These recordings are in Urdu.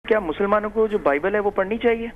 کیا مسلمانوں کو جو بائبل ہے وہ پڑھنی چاہیے؟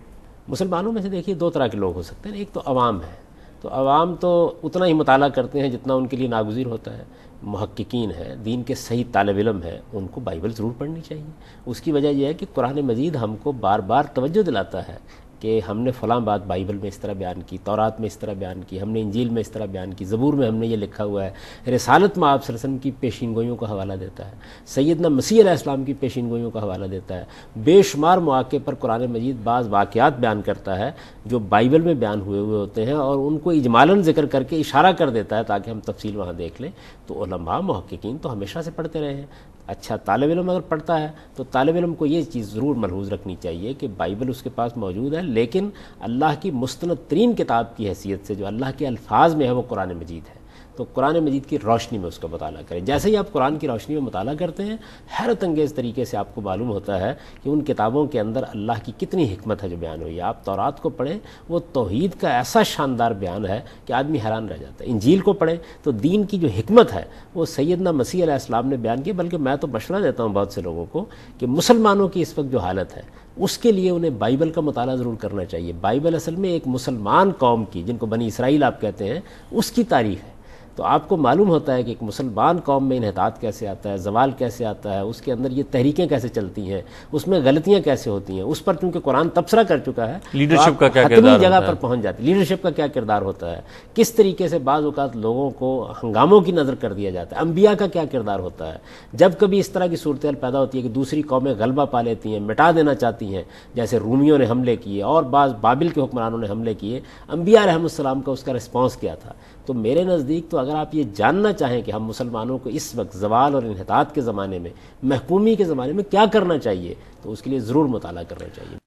مسلمانوں میں سے دیکھیے دو طرح کے لوگ ہو سکتے ہیں. ایک تو عوام ہے، تو عوام تو اتنا ہی مطالعہ کرتے ہیں جتنا ان کے لیے ناگزیر ہوتا ہے. محققین ہیں، دین کے صحیح طالب علم ہیں، ان کو بائبل ضرور پڑھنی چاہیے. اس کی وجہ یہ ہے کہ قرآن مجید ہم کو بار بار توجہ دلاتا ہے کہ ہم نے فلاں بات بائبل میں اس طرح بیان کی، تورات میں اس طرح بیان کی، ہم نے انجیل میں اس طرح بیان کی، زبور میں ہم نے یہ لکھا ہوا ہے. رسالت میں آپ صلی اللہ علیہ وسلم کی پیشین گوئیوں کا حوالہ دیتا ہے، سیدنا مسیح علیہ السلام کی پیشین گوئیوں کا حوالہ دیتا ہے. بے شمار مواقع پر قرآن مجید بعض واقعات بیان کرتا ہے جو بائبل میں بیان ہوئے ہوتے ہیں، اور ان کو اجمالاً ذکر کر کے اشارہ کر دیتا ہے تاکہ ہم تفصیل وہاں دیکھ لیں. تو علماء محققین تو ہمیشہ سے پڑھتے رہے ہیں. اچھا طالب علم اگر پڑھتا ہے تو طالب علم کو یہ چیز ضرور ملحوظ رکھنی چاہیے کہ بائبل اس کے پاس موجود ہے، لیکن اللہ کی مستند ترین کتاب کی حیثیت سے جو اللہ کے الفاظ میں ہے وہ قرآن مجید ہے. تو قرآن مجید کی روشنی میں اس کا مطالعہ کریں. جیسے ہی آپ قرآن کی روشنی میں مطالعہ کرتے ہیں، حیرت انگیز طریقے سے آپ کو معلوم ہوتا ہے کہ ان کتابوں کے اندر اللہ کی کتنی حکمت ہے جو بیان ہوئی ہے. آپ تورات کو پڑھیں، وہ توحید کا ایسا شاندار بیان ہے کہ آدمی حیران رہ جاتا ہے. انجیل کو پڑھیں تو دین کی جو حکمت ہے وہ سیدنا مسیح علیہ السلام نے بیان کی. بلکہ میں تو مشورہ دیتا ہوں بہت سے لوگوں کو کہ مسلمانوں کی اس وقت جو حالت ہے اس کے لیے انہیں بائبل کا مطالعہ ضرور کرنا چاہیے. بائبل اصل میں ایک مسلمان قوم کی، جن کو بنی اسرائیل آپ کہتے ہیں، اس کی تاریخ ہے. تو آپ کو معلوم ہوتا ہے کہ ایک مسلمان قوم میں انحطاط کیسے آتا ہے، زوال کیسے آتا ہے، اس کے اندر یہ تحریکیں کیسے چلتی ہیں، اس میں غلطیاں کیسے ہوتی ہیں. اس پر چونکہ قرآن تبصرہ کر چکا ہے، لیڈرشپ کا کیا حتمی کردار جگہ ہوتا پر ہے، پہنچ جاتی ہے. لیڈرشپ کا کیا کردار ہوتا ہے، کس طریقے سے بعض اوقات لوگوں کو ہنگاموں کی نظر کر دیا جاتا ہے. انبیاء کا کیا کردار ہوتا ہے جب کبھی اس طرح کی صورتحال پیدا ہوتی ہے کہ دوسری قومیں غلبہ پا لیتی ہیں، مٹا دینا چاہتی ہیں، جیسے رومیوں نے حملے کیے اور بعض بابل کے حکمرانوں نے حملے کیے. انبیاء علیہم السلام کا اس کا رسپانس کیا تھا. تو میرے نزدیک تو اگر آپ یہ جاننا چاہیں کہ ہم مسلمانوں کو اس وقت زوال اور انحطاط کے زمانے میں، محکومی کے زمانے میں کیا کرنا چاہیے، تو اس کے لیے ضرور مطالعہ کرنا چاہیے.